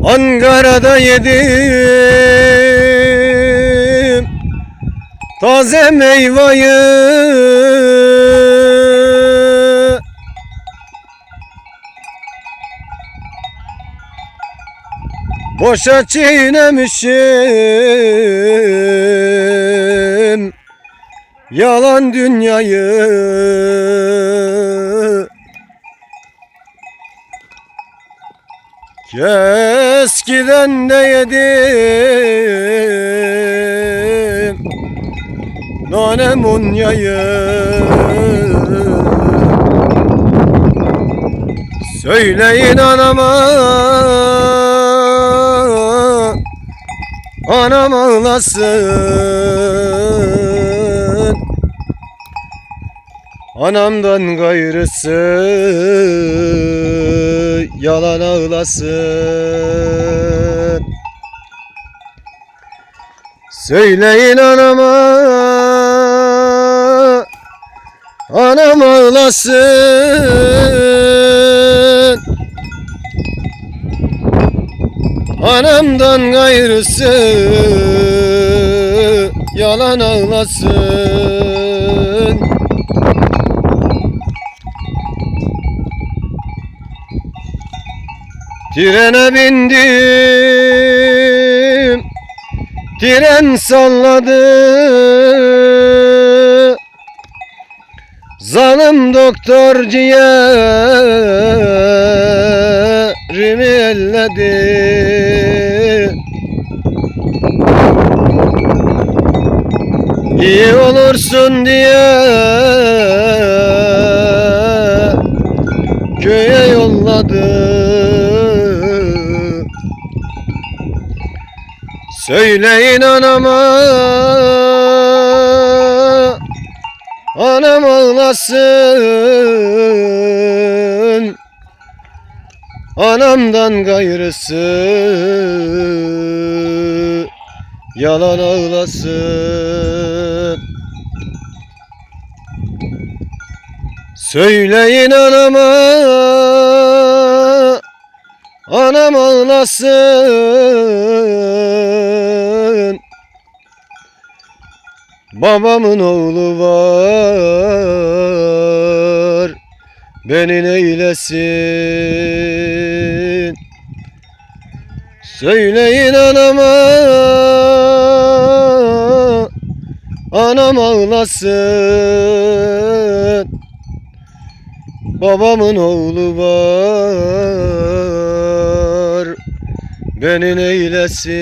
Ankara'da yedim taze meyveyi, boşa çiğnemişim yalan dünyayı. Eskiden de yedim nane munyayı. Söyleyin anama, anam ağlasın, anamdan gayrısı yalan ağlasın. Söyleyin anama, anam ağlasın, anamdan gayrısı yalan ağlasın. Trene bindim, tren salladı, zalim doktor ciğerimi elledi. İyi olursun diye köye yolladı. Söyleyin anama, anam ağlasın, anamdan gayrısı yalan ağlasın. Söyleyin anama, anam ağlasın, babamın oğlu var, beni neylesin. Söyleyin anama, anam ağlasın, babamın oğlu var, beni neylesin.